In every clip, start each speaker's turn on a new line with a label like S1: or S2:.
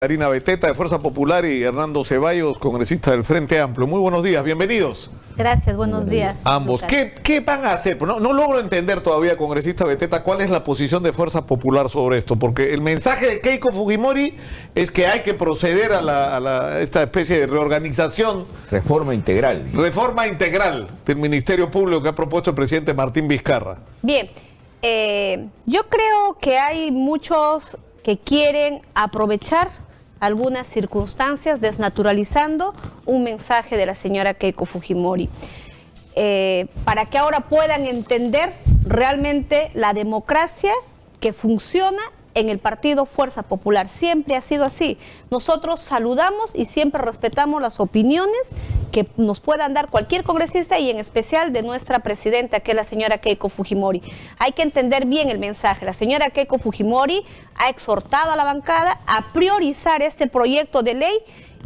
S1: Karina Beteta de Fuerza Popular y Hernando Ceballos, congresista del Frente Amplio. Muy buenos días, bienvenidos.
S2: Gracias, buenos días.
S1: Ambos. ¿Qué van a hacer? No logro entender todavía, congresista Beteta, cuál es la posición de Fuerza Popular sobre esto, porque el mensaje de Keiko Fujimori es que hay que proceder a esta especie de reorganización.
S3: Reforma integral.
S1: Reforma integral del Ministerio Público que ha propuesto el presidente Martín Vizcarra.
S2: Bien, yo creo que hay muchos que quieren aprovechar algunas circunstancias desnaturalizando un mensaje de la señora Keiko Fujimori, para que ahora puedan entender realmente la democracia que funciona en el partido Fuerza Popular. Siempre ha sido así. Nosotros saludamos y siempre respetamos las opiniones que nos puedan dar cualquier congresista y en especial de nuestra presidenta, que es la señora Keiko Fujimori. Hay que entender bien el mensaje. La señora Keiko Fujimori ha exhortado a la bancada a priorizar este proyecto de ley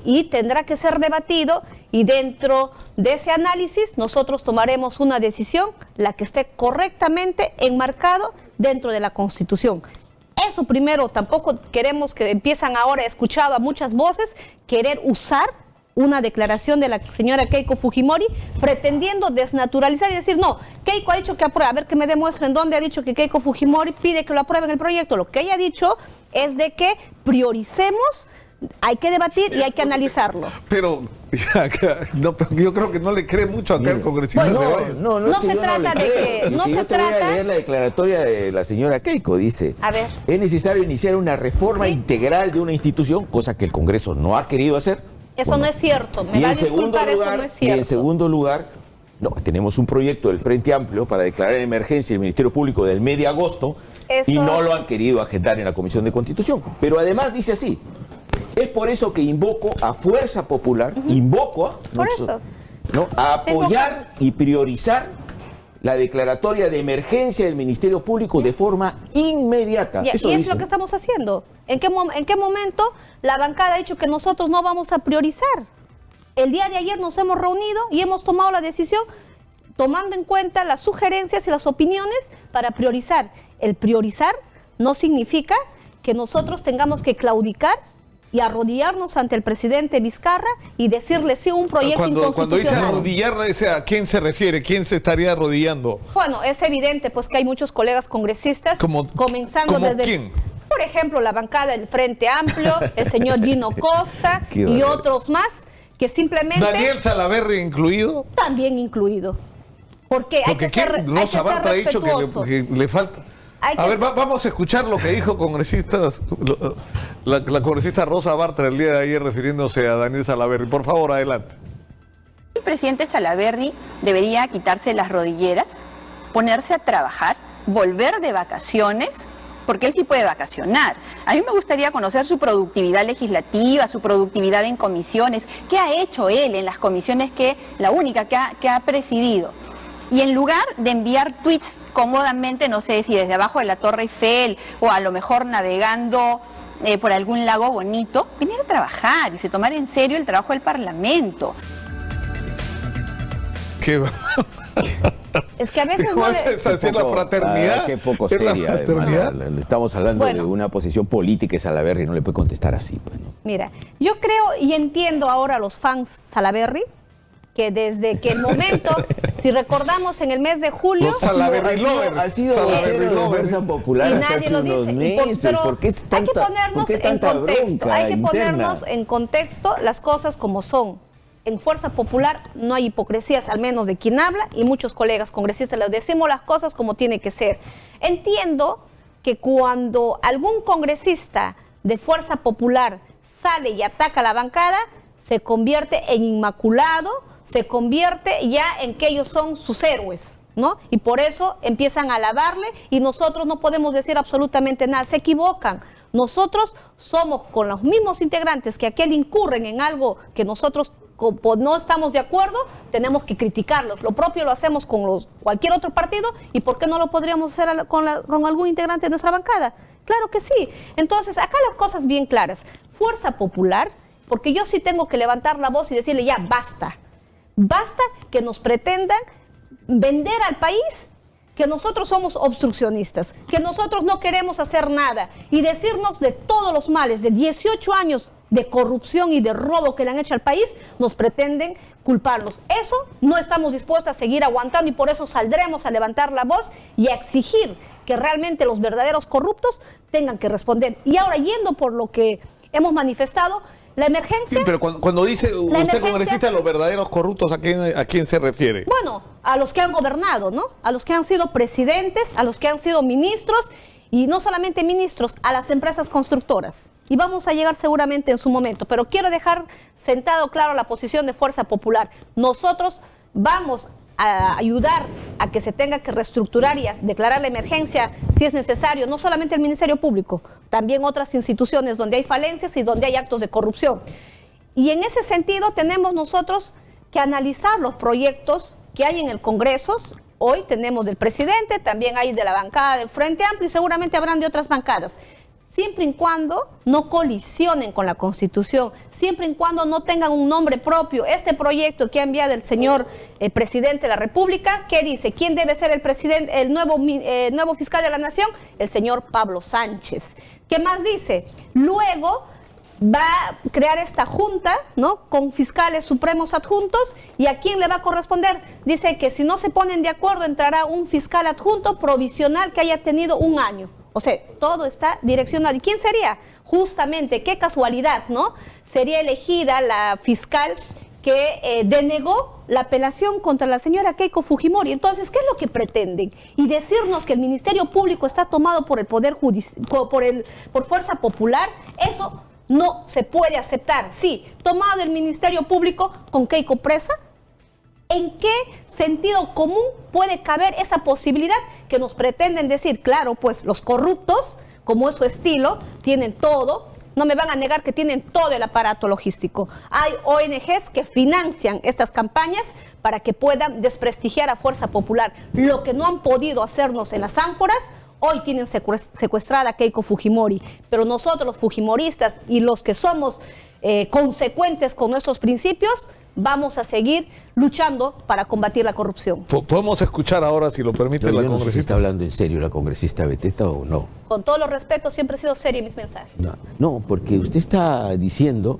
S2: y tendrá que ser debatido, y dentro de ese análisis nosotros tomaremos una decisión, la que esté correctamente enmarcado dentro de la Constitución. Eso primero, tampoco queremos que empiezan ahora, he escuchado a muchas voces, querer usar una declaración de la señora Keiko Fujimori pretendiendo desnaturalizar y decir, no, Keiko ha dicho que aprueba, a ver que me demuestren dónde ha dicho que Keiko Fujimori pide que lo aprueben el proyecto. Lo que ella ha dicho es de que prioricemos, hay que debatir y hay que analizarlo.
S1: Pero yo creo que no le cree mucho acá el congresista.
S2: Bueno, no se trata de que... No se trata...
S3: Voy a leer la declaratoria de la señora Keiko, dice.
S2: A ver.
S3: Es necesario iniciar una reforma integral de una institución, cosa que el Congreso no ha querido hacer.
S2: Eso no es cierto, me va a disculpar, eso no es cierto.
S3: Y en segundo lugar, tenemos un proyecto del Frente Amplio para declarar en emergencia el Ministerio Público del mes de agosto y no lo han querido agendar en la Comisión de Constitución. Pero además dice así: es por eso que invoco a Fuerza Popular, a apoyar y priorizar la declaratoria de emergencia del Ministerio Público de forma inmediata.
S2: Y es lo que estamos haciendo. ¿En qué momento la bancada ha dicho que nosotros no vamos a priorizar? El día de ayer nos hemos reunido y hemos tomado la decisión tomando en cuenta las sugerencias y las opiniones para priorizar. El priorizar no significa que nosotros tengamos que claudicar y arrodillarnos ante el presidente Vizcarra y decirle sí un proyecto inconstitucional.
S1: Cuando dice arrodillar, ¿a quién se refiere? ¿Quién se estaría arrodillando?
S2: Bueno, es evidente pues que hay muchos colegas congresistas, comenzando desde...
S1: ¿Quién?
S2: Por ejemplo, la bancada del Frente Amplio, el señor Gino Costa y otros más, que simplemente...
S1: ¿Daniel Salaverry incluido?
S2: También incluido. Porque hay que ser respetuoso.
S1: Rosa Bartra ha dicho que le falta... A ver, vamos a escuchar lo que dijo la congresista Rosa Bartra el día de ayer refiriéndose a Daniel Salaverry. Por favor, adelante.
S4: El presidente Salaverry debería quitarse las rodilleras, ponerse a trabajar, volver de vacaciones, porque él sí puede vacacionar. A mí me gustaría conocer su productividad legislativa, su productividad en comisiones, qué ha hecho él en las comisiones la única que ha presidido. Y en lugar de enviar tweets cómodamente, no sé si desde abajo de la Torre Eiffel o a lo mejor navegando por algún lago bonito, venir a trabajar y se tomar en serio el trabajo del Parlamento.
S1: ¿Qué?
S2: Es que a veces no
S1: es la fraternidad.
S3: Qué poco seria, además. Estamos hablando de una posición política y Salaverry no le puede contestar así. Pues, ¿no?
S2: Mira, yo creo y entiendo ahora a los fans Salaverry, que desde que el momento, si recordamos en el mes de julio...
S1: Los Salaverry lovers.
S3: Ha sido vocero de Fuerza Popular
S2: y nadie lo dice. Pero hay que ponernos en contexto, en contexto las cosas como son. En Fuerza Popular no hay hipocresías, al menos de quien habla, y muchos colegas congresistas les decimos las cosas como tiene que ser. Entiendo que cuando algún congresista de Fuerza Popular sale y ataca a la bancada, se convierte en inmaculado, se convierte ya en que ellos son sus héroes, ¿no? Y por eso empiezan a alabarle y nosotros no podemos decir absolutamente nada. Se equivocan. Nosotros somos con los mismos integrantes que aquel incurren en algo que nosotros no estamos de acuerdo, tenemos que criticarlos. Lo propio lo hacemos con cualquier otro partido, y ¿por qué no lo podríamos hacer con algún integrante de nuestra bancada? Claro que sí. Entonces, acá las cosas bien claras. Fuerza Popular, porque yo sí tengo que levantar la voz y decirle ya, basta. Basta que nos pretendan vender al país que nosotros somos obstruccionistas, que nosotros no queremos hacer nada y decirnos de todos los males, de 18 años de corrupción y de robo que le han hecho al país, nos pretenden culparnos. Eso no estamos dispuestos a seguir aguantando y por eso saldremos a levantar la voz y a exigir que realmente los verdaderos corruptos tengan que responder. Y ahora, yendo por lo que hemos manifestado, la emergencia...
S1: Sí, pero cuando dice usted, congresista, los verdaderos corruptos, ¿a quién se refiere?
S2: Bueno, a los que han gobernado, ¿no? A los que han sido presidentes, a los que han sido ministros, y no solamente ministros, a las empresas constructoras. Y vamos a llegar seguramente en su momento, pero quiero dejar sentado claro la posición de Fuerza Popular. Nosotros vamos a ayudar a que se tenga que reestructurar y a declarar la emergencia si es necesario, no solamente el Ministerio Público, también otras instituciones donde hay falencias y donde hay actos de corrupción. Y en ese sentido tenemos nosotros que analizar los proyectos que hay en el Congreso. Hoy tenemos del presidente, también hay de la bancada del Frente Amplio y seguramente habrán de otras bancadas. Siempre y cuando no colisionen con la Constitución, siempre y cuando no tengan un nombre propio. Este proyecto que ha enviado el señor presidente de la República, ¿qué dice? ¿Quién debe ser el presidente, el nuevo fiscal de la Nación? El señor Pablo Sánchez. ¿Qué más dice? Luego va a crear esta junta, ¿no?, con fiscales supremos adjuntos, ¿y a quién le va a corresponder? Dice que si no se ponen de acuerdo entrará un fiscal adjunto provisional que haya tenido un año. O sea, todo está direccionado. ¿Y quién sería? Justamente, qué casualidad, ¿no? Sería elegida la fiscal que denegó la apelación contra la señora Keiko Fujimori. Entonces, ¿qué es lo que pretenden? Y decirnos que el Ministerio Público está tomado por el Poder Judicial, por Fuerza Popular, eso no se puede aceptar. Sí, tomado el Ministerio Público con Keiko presa. ¿En qué sentido común puede caber esa posibilidad que nos pretenden decir? Claro, pues los corruptos, como es su estilo, tienen todo, no me van a negar que tienen todo el aparato logístico. Hay ONGs que financian estas campañas para que puedan desprestigiar a Fuerza Popular. Lo que no han podido hacernos en las ánforas, hoy tienen secuestrada a Keiko Fujimori. Pero nosotros, los fujimoristas y los que somos consecuentes con nuestros principios, vamos a seguir luchando para combatir la corrupción.
S1: Podemos escuchar ahora, si lo permite, la congresista.
S3: No sé si está hablando en serio la congresista Beteta o no.
S2: Con todos los respetos, siempre he sido serio en mis mensajes.
S3: No, porque usted está diciendo,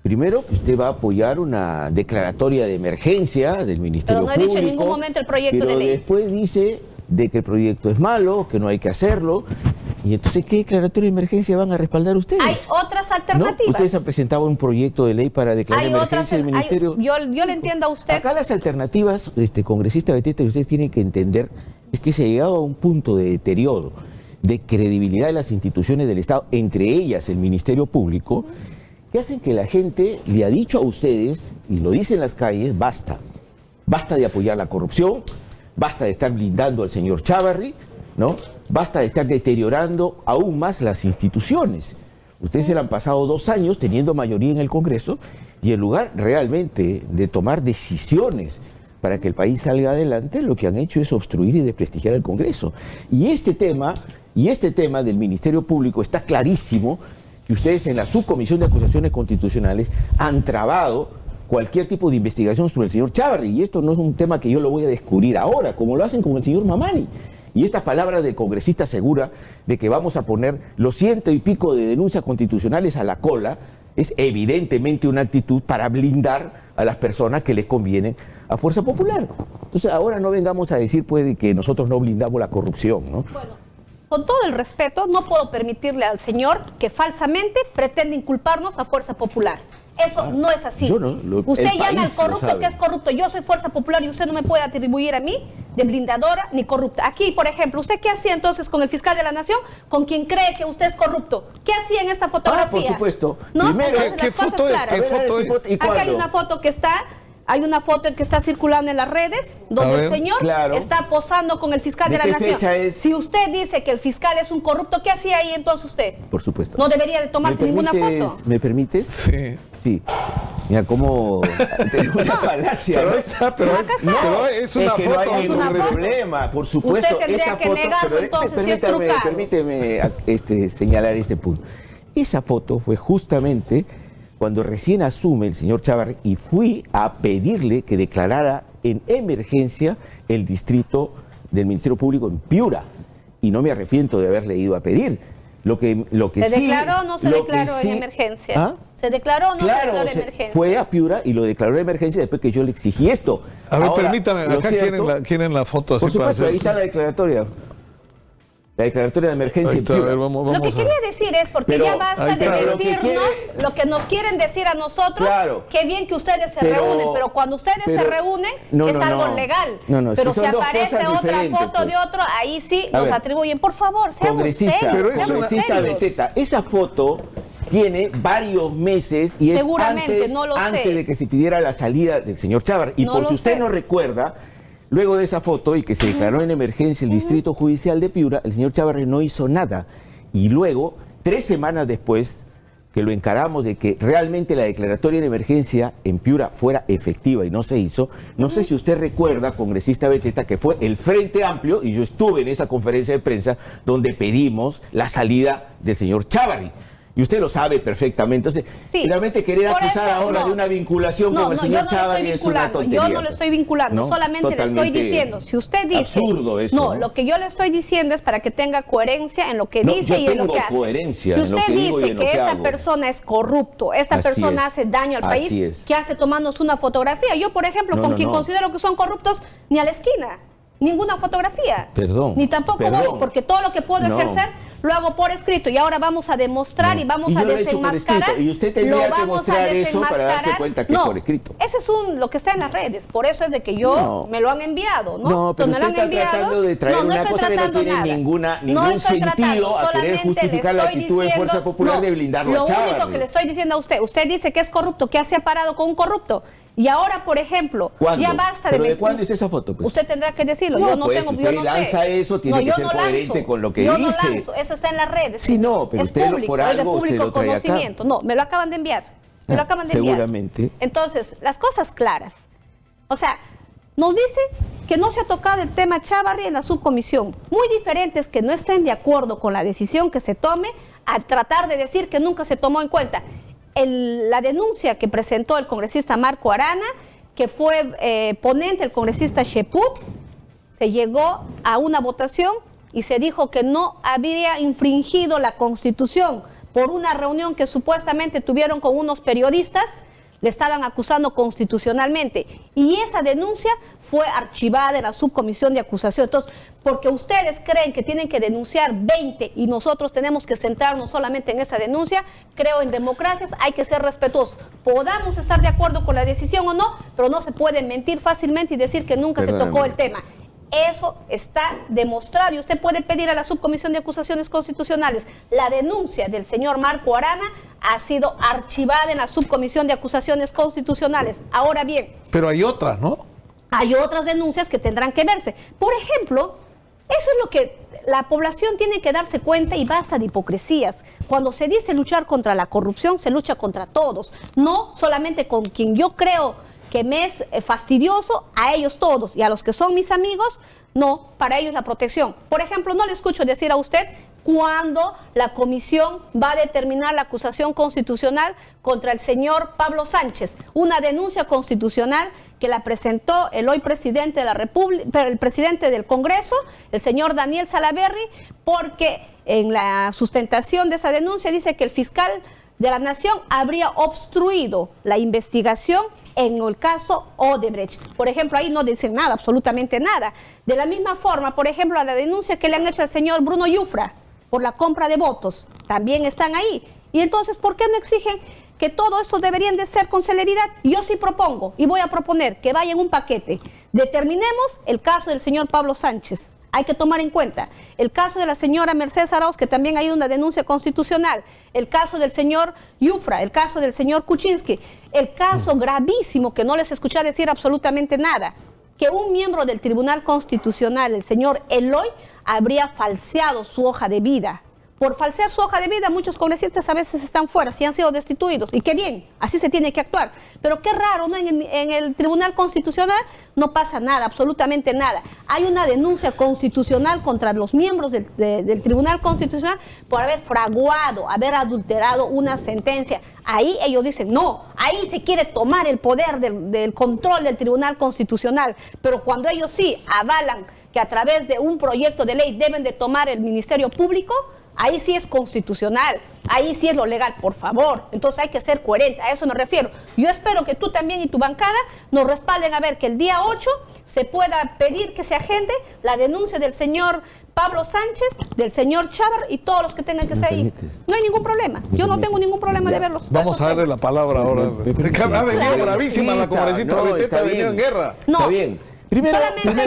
S3: primero, que usted va a apoyar una declaratoria de emergencia del Ministerio Público.
S2: Pero no he dicho en ningún momento el proyecto de ley.
S3: Pero después dice de que el proyecto es malo, que no hay que hacerlo. Y entonces, ¿qué declaratoria de emergencia van a respaldar ustedes?
S2: Hay otras alternativas.
S3: ¿No? Ustedes han presentado un proyecto de ley para declarar emergencia del Ministerio.
S2: Yo le entiendo a usted.
S3: Acá las alternativas, congresista Beteta, que ustedes tienen que entender, es que se ha llegado a un punto de deterioro, de credibilidad de las instituciones del Estado, entre ellas el Ministerio Público, que hacen que la gente le ha dicho a ustedes, y lo dice en las calles, basta. Basta de apoyar la corrupción, basta de estar blindando al señor Chávarri, ¿no? Basta de estar deteriorando aún más las instituciones. Ustedes se le han pasado 2 años teniendo mayoría en el Congreso y en lugar realmente de tomar decisiones para que el país salga adelante, lo que han hecho es obstruir y desprestigiar el Congreso. Y este tema del Ministerio Público está clarísimo, que ustedes en la Subcomisión de Acusaciones Constitucionales han trabado cualquier tipo de investigación sobre el señor Chávarri. Y esto no es un tema que yo lo voy a descubrir ahora, como lo hacen con el señor Mamani. Y estas palabras del congresista asegura de que vamos a poner los 100 y pico de denuncias constitucionales a la cola, es evidentemente una actitud para blindar a las personas que les convienen a Fuerza Popular. Entonces ahora no vengamos a decir pues que nosotros no blindamos la corrupción, ¿no?
S2: Bueno, con todo el respeto, no puedo permitirle al señor que falsamente pretende inculparnos a Fuerza Popular. Eso no es así. Usted llama al corrupto que es corrupto. Yo soy Fuerza Popular y usted no me puede atribuir a mí de blindadora ni corrupta. Aquí, por ejemplo, ¿usted qué hacía entonces con el fiscal de la Nación? Con quien cree que usted es corrupto. ¿Qué hacía en esta fotografía?
S3: Por supuesto.
S2: ¿No?
S3: Primero,
S1: ¿Qué foto es? ¿Qué foto es?
S2: Aquí hay una foto que está... Hay una foto que está circulando en las redes donde el señor está posando con el fiscal de la Nación.
S3: ¿Fecha es?
S2: Si usted dice que el fiscal es un corrupto, ¿qué hacía ahí entonces usted?
S3: Por supuesto.
S2: No debería de tomarse ninguna foto.
S3: ¿Me permites?
S1: Sí.
S3: Sí. Mira cómo tengo una falacia.
S1: Pero es una foto.
S3: No hay ningún problema. Por supuesto,
S2: usted tendría que negarlo entonces si es trucado.
S3: Permíteme señalar este punto. Esa foto fue justamente cuando recién asume el señor Chávarri y fui a pedirle que declarara en emergencia el distrito del Ministerio Público en Piura. Y no me arrepiento de haberle ido a pedir. Lo que
S2: ¿Se
S3: sí,
S2: declaró o no se declaró en emergencia?
S3: ¿Ah?
S2: ¿Se declaró o no
S3: Claro,
S2: se declaró en emergencia?
S3: fue a Piura y lo declaró en emergencia después que yo le exigí esto.
S1: A ver,
S3: Ahora,
S1: permítame,
S3: lo
S1: acá
S3: cierto,
S1: quieren la foto así
S3: por supuesto,
S1: para
S3: ahí está la declaratoria. La declaratoria de emergencia en
S1: Ahí está, a
S3: Piura.
S1: ver, vamos
S2: Lo que
S1: a-
S2: quería decir es, porque
S3: Pero,
S2: ya basta
S1: ahí
S2: de
S1: está.
S3: Lo que
S2: decirnos
S3: quiere-
S2: lo que nos quieren decir a nosotros,
S3: Claro.
S2: qué bien que ustedes se
S3: Pero-
S2: reúnen, pero cuando ustedes se
S3: pero-
S2: reúnen
S3: no,
S2: es
S3: no,
S2: algo
S3: no.
S2: legal.
S3: No, es
S2: pero
S3: que
S2: si
S3: son dos
S2: aparece
S3: cosas
S2: otra
S3: diferentes,
S2: foto de
S3: pues.
S2: otro, ahí sí
S3: A
S2: nos
S3: ver,
S2: atribuyen. Por favor, seamos
S3: Congresista,
S2: serios,
S1: Pero
S2: seamos
S3: congresista
S2: serios.
S3: Beteta, esa foto tiene varios meses y es
S2: Seguramente,
S3: antes,
S2: no lo sé.
S3: antes de que se pidiera la salida del señor Chávarri. Y
S2: No
S3: por
S2: lo
S3: si usted
S2: sé.
S3: no recuerda, luego de esa foto y que se declaró en emergencia el Distrito Judicial de Piura, el señor Chávarri no hizo nada. Y luego, 3 semanas después, que lo encaramos de que realmente la declaratoria de emergencia en Piura fuera efectiva y no se hizo, no sé si usted recuerda, congresista Beteta, que fue el Frente Amplio, y yo estuve en esa conferencia de prensa donde pedimos la salida del señor Chávarri. Y usted lo sabe perfectamente. Entonces,
S2: Sí,
S3: realmente querer
S2: por
S3: acusar
S2: eso,
S3: ahora
S2: no.
S3: de una vinculación con el
S2: yo
S3: señor
S2: no lo
S3: Chávarri
S2: estoy
S3: es una
S2: vinculando,
S3: tontería.
S2: yo no lo estoy vinculando,
S3: ¿no?
S2: solamente le estoy
S3: Totalmente
S2: diciendo, si usted dice,
S3: absurdo eso,
S2: no,
S3: ¿no?
S2: lo que yo le estoy diciendo es para que tenga coherencia en lo que
S3: No,
S2: dice
S3: yo
S2: y en lo
S3: tengo
S2: que hace.
S3: coherencia
S2: Si
S3: en lo
S2: usted
S3: que digo y
S2: dice
S3: en lo
S2: que
S3: que
S2: esta
S3: hago.
S2: persona es corrupto, esta
S3: Así
S2: persona
S3: es.
S2: hace daño al
S3: Así
S2: país,
S3: es.
S2: ¿qué hace tomándose una fotografía? Yo, por ejemplo,
S3: No,
S2: con
S3: no,
S2: quien
S3: no.
S2: considero que son corruptos, ni a la esquina, ninguna fotografía.
S3: Perdón,
S2: Ni tampoco
S3: perdón.
S2: voy, porque todo lo que puedo
S3: No.
S2: ejercer lo hago por escrito y ahora vamos a demostrar
S3: No.
S2: y vamos
S3: Y yo
S2: a
S3: lo he hecho por
S2: desenmascarar.
S3: escrito, y usted tendría
S2: lo
S3: que
S2: vamos a
S3: mostrar eso para darse
S2: desenmascarar.
S3: cuenta que es por escrito.
S2: Ese es lo que está en las redes, por eso es de que yo
S3: No.
S2: me lo han enviado, ¿no?
S3: No, pero
S2: Me lo
S3: usted
S2: han
S3: está tratando de traer una
S2: estoy
S3: cosa que no
S2: tratando
S3: tiene
S2: nada.
S3: ningún
S2: estoy tratando,
S3: sentido a querer
S2: solamente
S3: justificar
S2: le
S3: la
S2: estoy
S3: actitud de Fuerza
S2: diciendo-
S3: Popular de blindarlo a
S2: Lo único
S3: Chávarri.
S2: que le estoy diciendo a usted dice que es corrupto, que se ha parado con un corrupto. Y ahora, por ejemplo,
S3: ¿Cuándo?
S2: ya basta
S3: ¿Pero
S2: de...
S3: de cuándo es esa foto? Pues?
S2: Usted tendrá que decirlo,
S3: No,
S2: yo no
S3: pues,
S2: tengo,
S3: usted
S2: yo no
S3: lanza
S2: sé.
S3: eso, tiene que
S2: yo
S3: ser
S2: no
S3: coherente
S2: lanzo,
S3: con lo que
S2: yo
S3: dice.
S2: no lanzo, eso está en las redes.
S3: Sí, no, pero
S2: es
S3: usted
S2: público,
S3: por
S2: es de
S3: algo usted
S2: público
S3: lo trae acá.
S2: conocimiento. No, me lo acaban de enviar. Me lo
S3: Ah,
S2: acaban de enviar.
S3: seguramente.
S2: Entonces, las cosas claras. O sea, nos dice que no se ha tocado el tema Chávarri en la subcomisión. Muy diferente es que no estén de acuerdo con la decisión que se tome a tratar de decir que nunca se tomó en cuenta. La denuncia que presentó el congresista Marco Arana, que fue ponente el congresista Cheput, se llegó a una votación y se dijo que no había infringido la Constitución por una reunión que supuestamente tuvieron con unos periodistas, le estaban acusando constitucionalmente. Y esa denuncia fue archivada en la subcomisión de acusación. Entonces, porque ustedes creen que tienen que denunciar 20 y nosotros tenemos que centrarnos solamente en esa denuncia, creo en democracias, hay que ser respetuosos. Podamos estar de acuerdo con la decisión o no, pero no se puede mentir fácilmente y decir que nunca se tocó el tema. Eso está demostrado y usted puede pedir a la Subcomisión de Acusaciones Constitucionales. La denuncia del señor Marco Arana ha sido archivada en la Subcomisión de Acusaciones Constitucionales. Ahora bien,
S1: Pero hay otras, ¿no?
S2: hay otras denuncias que tendrán que verse. Por ejemplo, eso es lo que la población tiene que darse cuenta y basta de hipocresías. Cuando se dice luchar contra la corrupción, se lucha contra todos, no solamente con quien yo creo que me es fastidioso, a ellos todos, y a los que son mis amigos, no, para ellos la protección. Por ejemplo, no le escucho decir a usted cuándo la comisión va a determinar la acusación constitucional contra el señor Pablo Sánchez, una denuncia constitucional que la presentó el hoy presidente de la República, el presidente del Congreso, el señor Daniel Salaverry, porque en la sustentación de esa denuncia dice que el fiscal de la Nación habría obstruido la investigación en el caso Odebrecht. Por ejemplo, ahí no dicen nada, absolutamente nada. De la misma forma, por ejemplo, la denuncia que le han hecho al señor Bruno Yufra por la compra de votos, también están ahí. Y entonces, ¿por qué no exigen que todo esto deberían de ser con celeridad? Yo sí propongo y voy a proponer que vaya en un paquete. Determinemos el caso del señor Pablo Sánchez. Hay que tomar en cuenta el caso de la señora Mercedes Arauz, que también hay una denuncia constitucional, el caso del señor Yufra, el caso del señor Kuczynski, el caso gravísimo que no les escuché decir absolutamente nada, que un miembro del Tribunal Constitucional, el señor Eloy, habría falseado su hoja de vida Por falsear su hoja de vida, muchos congresistas a veces están fuera, si han sido destituidos. Y qué bien, así se tiene que actuar. Pero qué raro, ¿no? En el Tribunal Constitucional no pasa nada, absolutamente nada. Hay una denuncia constitucional contra los miembros del Tribunal Constitucional por haber fraguado, haber adulterado una sentencia. Ahí ellos dicen, no, ahí se quiere tomar el poder del control del Tribunal Constitucional. Pero cuando ellos sí avalan que a través de un proyecto de ley deben de tomar el Ministerio Público, ahí sí es constitucional, ahí sí es lo legal, por favor. Entonces hay que ser coherente, a eso me refiero. Yo espero que tú también y tu bancada nos respalden a ver que el día 8 se pueda pedir que se agende la denuncia del señor Pablo Sánchez, del señor Chávarri y todos los que tengan que ser ahí. No hay ningún problema, yo no tengo ningún problema de verlos.
S1: Vamos a darle la palabra ahora. Ha venido bravísima la congresista Beteta, ha venido en guerra.
S2: No,
S3: está bien. Primero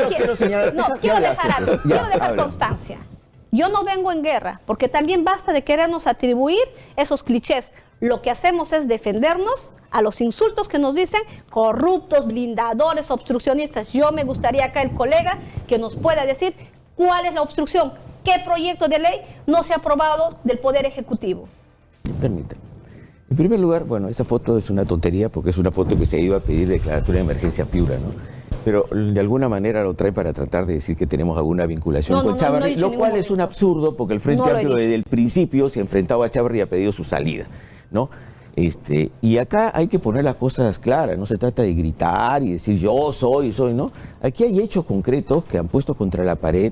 S2: quiero
S3: señalar,
S2: quiero dejar constancia. Yo no vengo en guerra, porque también basta de querernos atribuir esos clichés. Lo que hacemos es defendernos a los insultos que nos dicen corruptos, blindadores, obstruccionistas. Yo me gustaría acá el colega que nos pueda decir cuál es la obstrucción, qué proyecto de ley no se ha aprobado del Poder Ejecutivo.
S3: Permítame. En primer lugar, bueno, esa foto es una tontería porque es una foto que se iba a pedir declaratoria de emergencia Piura, ¿no? Pero de alguna manera lo trae para tratar de decir que tenemos alguna vinculación con Chávarri, lo cual es un absurdo porque el Frente Amplio desde el principio se enfrentaba a Chávarri y ha pedido su salida, ¿no? Y acá hay que poner las cosas claras, no se trata de gritar y decir yo soy, ¿no? Aquí hay hechos concretos que han puesto contra la pared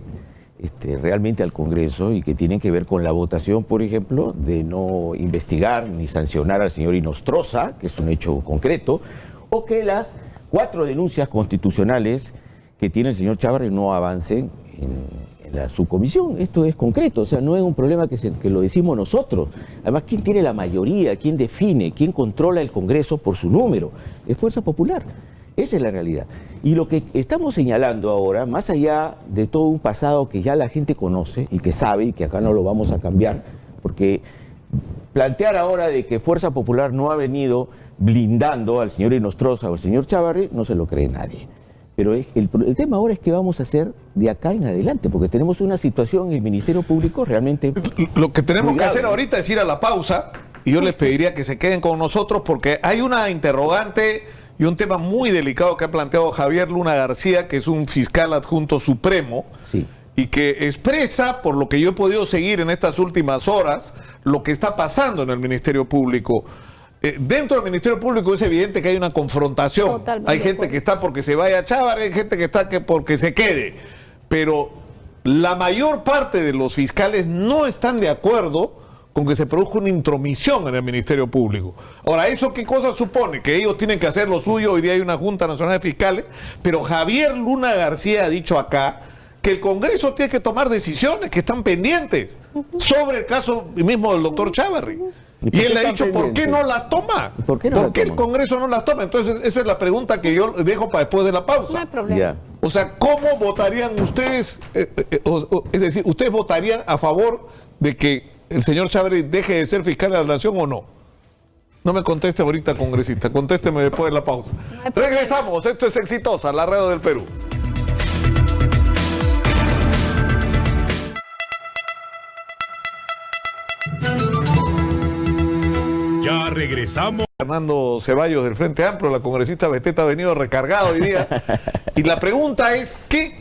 S3: realmente al Congreso y que tienen que ver con la votación, por ejemplo, de no investigar ni sancionar al señor Inostroza, que es un hecho concreto, o que las 4 denuncias constitucionales que tiene el señor Chávarri no avancen en la subcomisión. Esto es concreto, o sea, no es un problema que lo decimos nosotros. Además, ¿quién tiene la mayoría? ¿Quién define? ¿Quién controla el Congreso por su número? Es Fuerza Popular. Esa es la realidad. Y lo que estamos señalando ahora, más allá de todo un pasado que ya la gente conoce y que sabe y que acá no lo vamos a cambiar, porque plantear ahora de que Fuerza Popular no ha venido blindando al señor Inostroza o al señor Chávarri, no se lo cree nadie. Pero el tema ahora es qué vamos a hacer de acá en adelante, porque tenemos una situación en el Ministerio Público realmente...
S1: Lo que tenemos que hacer ahorita es ir a la pausa, y yo les pediría que se queden con nosotros, porque hay una interrogante y un tema muy delicado que ha planteado Javier Luna García, que es un fiscal adjunto supremo,
S3: sí,
S1: y que expresa, por lo que yo he podido seguir en estas últimas horas, lo que está pasando en el Ministerio Público. Dentro del Ministerio Público es evidente que hay una confrontación. Totalmente. Hay gente que está porque se vaya a Chávarri, hay gente que está porque se quede. Pero la mayor parte de los fiscales no están de acuerdo con que se produzca una intromisión en el Ministerio Público. Ahora, ¿eso qué cosa supone? Que ellos tienen que hacer lo suyo. Hoy día hay una Junta Nacional de Fiscales, pero Javier Luna García ha dicho acá que el Congreso tiene que tomar decisiones que están pendientes sobre el caso mismo del doctor Chávarri. Y él le ha dicho, ¿por qué no las toma? ¿Por qué el Congreso no las toma? Entonces, esa es la pregunta que yo dejo para después de la pausa.
S2: No hay problema.
S1: O sea, ¿cómo votarían ustedes? Es decir, ¿ustedes votarían a favor de que el señor Chávarri deje de ser fiscal de la Nación o no? No me conteste ahorita, congresista. Contésteme después de la pausa. No regresamos. Esto es Exitosa, la radio del Perú.
S5: Ya regresamos.
S1: Fernando Ceballos del Frente Amplio, la congresista Beteta ha venido recargada hoy día. Y la pregunta es, ¿qué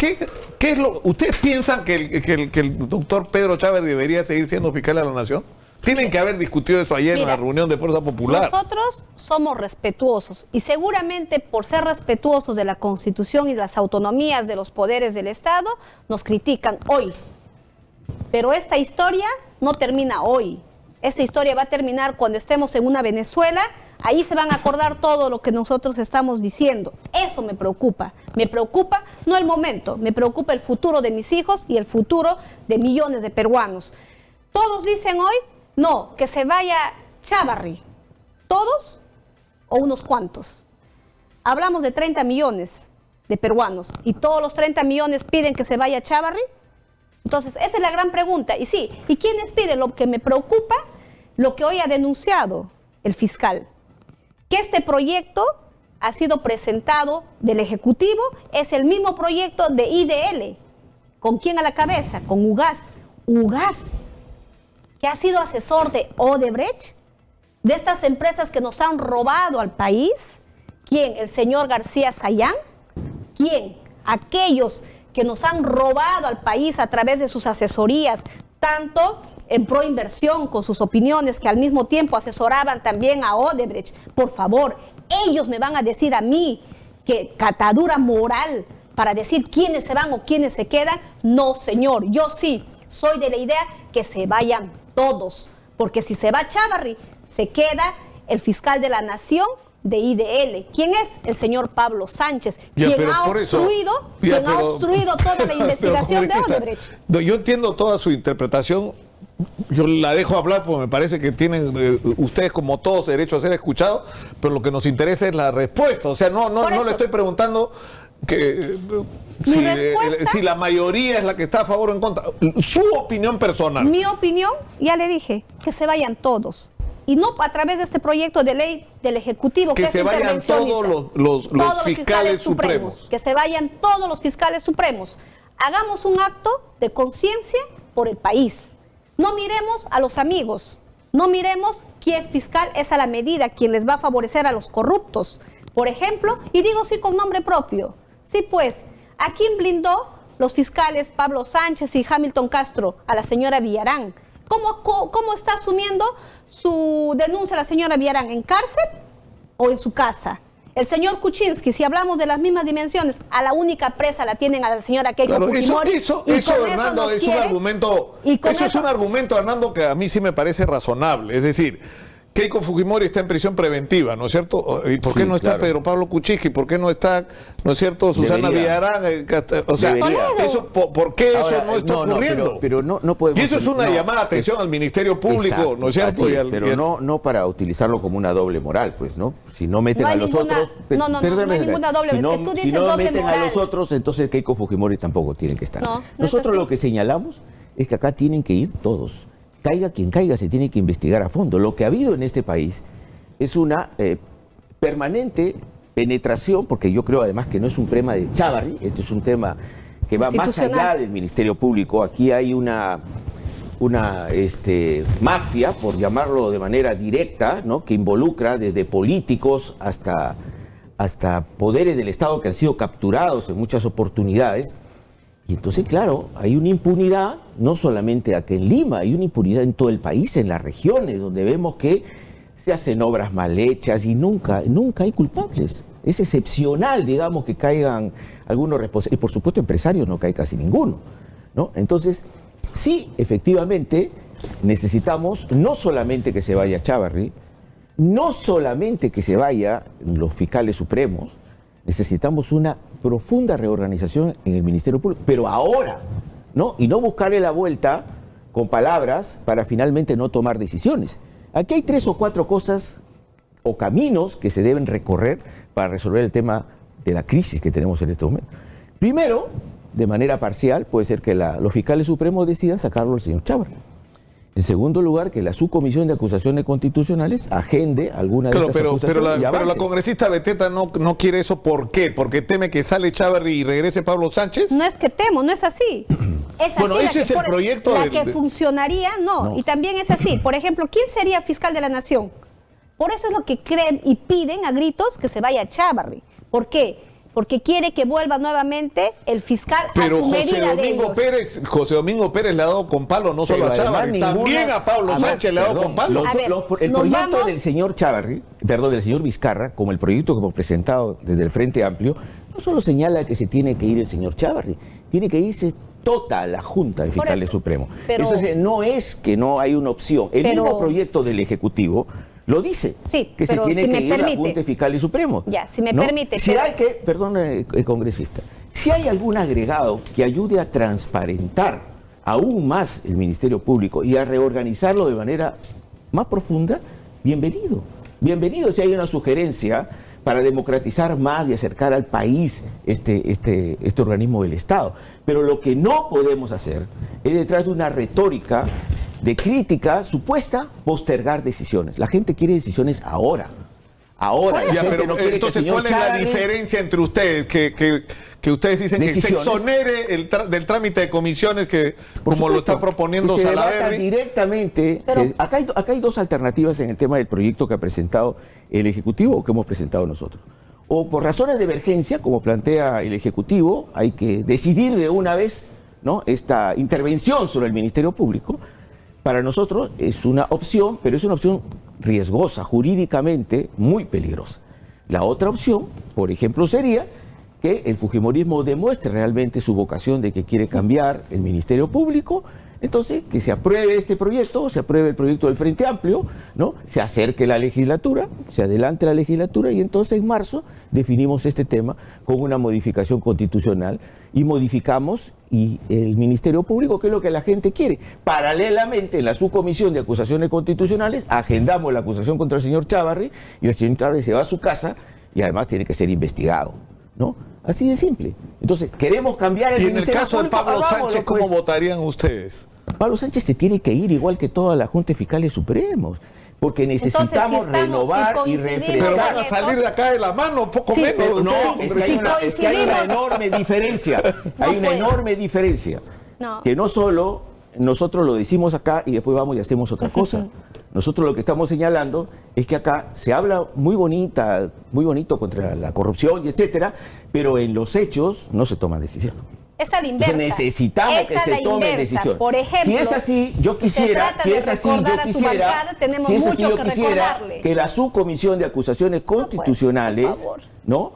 S1: es lo? ¿Ustedes piensan que el doctor Pedro Chávarri debería seguir siendo fiscal de la Nación? Tienen que haber discutido eso ayer en la reunión de Fuerza Popular.
S2: Nosotros somos respetuosos y seguramente por ser respetuosos de la Constitución y de las autonomías de los poderes del Estado, nos critican hoy. Pero esta historia no termina hoy. Esta historia va a terminar cuando estemos en una Venezuela. Ahí se van a acordar todo lo que nosotros estamos diciendo. Eso me preocupa. Me preocupa no el momento, me preocupa el futuro de mis hijos y el futuro de millones de peruanos. Todos dicen hoy, no, que se vaya Chávarri. ¿Todos o unos cuantos? Hablamos de 30 millones de peruanos y todos los 30 millones piden que se vaya Chávarri. Entonces, esa es la gran pregunta. Y sí, ¿y quiénes piden? Lo que me preocupa, lo que hoy ha denunciado el fiscal, que este proyecto ha sido presentado del Ejecutivo, es el mismo proyecto de IDL. ¿Con quién a la cabeza? Con UGAS. UGAS. que ha sido asesor de Odebrecht, de estas empresas que nos han robado al país. ¿Quién? El señor García Sayán. ¿Quién? Aquellos que nos han robado al país a través de sus asesorías, tanto en Proinversión con sus opiniones, que al mismo tiempo asesoraban también a Odebrecht. Por favor, ellos me van a decir a mí que catadura moral para decir quiénes se van o quiénes se quedan. No, señor, yo sí soy de la idea que se vayan todos, porque si se va Chávarri, se queda el fiscal de la Nación de IDL. ¿Quién es? El señor Pablo Sánchez, quien ha obstruido toda la investigación de Odebrecht.
S1: Yo entiendo toda su interpretación. Yo la dejo hablar porque me parece que tienen ustedes, como todos, derecho a ser escuchados, pero lo que nos interesa es la respuesta. O sea, no le estoy preguntando que si la mayoría es la que está a favor o en contra. Su opinión personal.
S2: Mi opinión, ya le dije, que se vayan todos. Y no a través de este proyecto de ley del Ejecutivo, que
S1: se vayan todos los fiscales supremos.
S2: Que se vayan todos los fiscales supremos. Hagamos un acto de conciencia por el país. No miremos a los amigos, no miremos quién fiscal es a la medida, quien les va a favorecer a los corruptos. Por ejemplo, y digo sí con nombre propio, sí pues, ¿a quién blindó los fiscales Pablo Sánchez y Hamilton Castro? A la señora Villarán. ¿Cómo está asumiendo su denuncia la señora Villarán? ¿En cárcel o en su casa? El señor Kuczynski, si hablamos de las mismas dimensiones, a la única presa la tienen a la señora Keiko Fujimori.
S1: Eso, Hernando, es un argumento, Hernando, que a mí sí me parece razonable. Es decir, Keiko Fujimori está en prisión preventiva, ¿no es cierto? ¿Y por qué no está Pedro Pablo Kuczynski? ¿Por qué no está, no es cierto, Susana Villarán? O sea, ¿por qué eso no está ocurriendo?
S3: Pero no podemos.
S1: Y eso es una llamada de atención al Ministerio Público,
S3: exacto,
S1: ¿no es cierto?
S3: Pero no para utilizarlo como una doble moral, pues, ¿no? Si no meten a los otros.
S2: No hay ninguna doble moral.
S3: Si no meten a los otros, entonces Keiko Fujimori tampoco tiene que estar. Nosotros lo que señalamos es que acá tienen que ir todos. Caiga quien caiga, se tiene que investigar a fondo. Lo que ha habido en este país es una permanente penetración, porque yo creo además que no es un tema de Chávarri, este es un tema que va más allá del Ministerio Público. Aquí hay una mafia, por llamarlo de manera directa, ¿no?, que involucra desde políticos hasta poderes del Estado que han sido capturados en muchas oportunidades. Y entonces, claro, hay una impunidad, no solamente aquí en Lima, hay una impunidad en todo el país, en las regiones, donde vemos que se hacen obras mal hechas y nunca hay culpables. Es excepcional, digamos, que caigan algunos responsables. Y por supuesto, empresarios no cae casi ninguno, ¿no? Entonces, sí, efectivamente, necesitamos no solamente que se vaya Chávarri, no solamente que se vayan los fiscales supremos, necesitamos una profunda reorganización en el Ministerio Público, pero ahora, ¿no? Y no buscarle la vuelta con palabras para finalmente no tomar decisiones. Aquí hay 3 o 4 cosas o caminos que se deben recorrer para resolver el tema de la crisis que tenemos en este momento. Primero, de manera parcial, puede ser que los fiscales supremos decidan sacarlo al señor Chávarri. En segundo lugar, que la subcomisión de acusaciones constitucionales agende alguna de esas acusaciones.
S1: Pero la congresista Beteta no quiere eso. ¿Por qué? ¿Porque teme que sale Chávarri y regrese Pablo Sánchez?
S2: No es que temo, no es así. Es así.
S1: Bueno, ese es el proyecto.
S2: Que funcionaría, no. Y también es así. Por ejemplo, ¿quién sería fiscal de la Nación? Por eso es lo que creen y piden a gritos que se vaya Chávarri. ¿Por qué? Porque quiere que vuelva nuevamente el fiscal a su medida de ellos.
S1: José Domingo Pérez le ha dado con palo no solo a Chávarri, también a Pablo Sánchez le ha dado con palo.
S3: El proyecto del señor Chávarri, perdón, del señor Vizcarra, como el proyecto que hemos presentado desde el Frente Amplio, no solo señala que se tiene que ir el señor Chávarri, tiene que irse toda la Junta de Fiscales Supremos. Entonces, no es que no hay una opción. El mismo proyecto del Ejecutivo lo dice, que se tiene que ir la Junta de Fiscales Supremos.
S2: Ya, si me permite.
S3: Si hay que, perdón, congresista, si hay algún agregado que ayude a transparentar aún más el Ministerio Público y a reorganizarlo de manera más profunda, bienvenido. Bienvenido si hay una sugerencia para democratizar más y acercar al país este organismo del Estado. Pero lo que no podemos hacer es, detrás de una retórica de crítica supuesta, postergar decisiones. La gente quiere decisiones ahora. Ahora, la gente
S1: pero
S3: no quiere
S1: entonces,
S3: que el señor
S1: ¿cuál es la
S3: Chávarri
S1: diferencia entre ustedes? Que ustedes dicen que se
S3: decisiones.
S1: exonere del trámite de comisiones que,
S3: Por
S1: como lo
S3: supuesto,
S1: está proponiendo
S3: que se debata
S1: Salaverry.
S3: directamente.
S2: Pero-
S3: Acá hay dos alternativas en el tema del proyecto que ha presentado el Ejecutivo o que hemos presentado nosotros. O por razones de emergencia, como plantea el Ejecutivo, hay que decidir de una vez, ¿no?, esta intervención sobre el Ministerio Público. Para nosotros es una opción, pero es una opción riesgosa, jurídicamente muy peligrosa. La otra opción, por ejemplo, sería que el fujimorismo demuestre realmente su vocación de que quiere cambiar el Ministerio Público, entonces que se apruebe este proyecto, se apruebe el proyecto del Frente Amplio, ¿no?, se acerque la legislatura, se adelante la legislatura y entonces en marzo definimos este tema con una modificación constitucional y modificamos y el Ministerio Público, que es lo que la gente quiere. Paralelamente, en la subcomisión de acusaciones constitucionales, agendamos la acusación contra el señor Chávarri y el señor Chávarri se va a su casa y además tiene que ser investigado, ¿no? Así de simple. Entonces, queremos cambiar el
S1: Y en el
S3: Ministerio
S1: caso de
S3: Público,
S1: Pablo
S3: hagámoslo,
S1: Sánchez, ¿cómo
S3: pues.
S1: votarían ustedes?
S3: Pablo Sánchez se tiene que ir igual que toda la Junta de Fiscales Supremos, porque necesitamos
S2: si
S3: renovar y
S2: coincidimos
S1: Pero
S3: refrescar.
S1: van a salir de acá de la mano, poco
S2: Sí,
S1: menos.
S3: Pero no,
S1: ustedes,
S3: es que hay una
S2: coincidimos.
S3: enorme diferencia. Hay una
S2: puede.
S3: enorme diferencia.
S2: No.
S3: Que no solo nosotros lo decimos acá y después vamos y hacemos otra cosa. Nosotros lo que estamos señalando es que acá se habla muy bonito contra la corrupción y etcétera, pero en los hechos no se toman decisiones.
S2: Es a la inversa.
S3: Entonces necesitamos
S2: Es
S3: que
S2: a
S3: se
S2: la
S3: tomen
S2: inversa.
S3: decisiones.
S2: Por ejemplo,
S3: si es así, yo quisiera,
S2: trata
S3: si
S2: de
S3: es así,
S2: recordar
S3: yo
S2: a tu
S3: quisiera,
S2: bancada, tenemos
S3: si es así,
S2: mucho
S3: yo
S2: que
S3: quisiera
S2: recordarle.
S3: que la subcomisión de acusaciones constitucionales,
S2: por favor.
S3: ¿no?,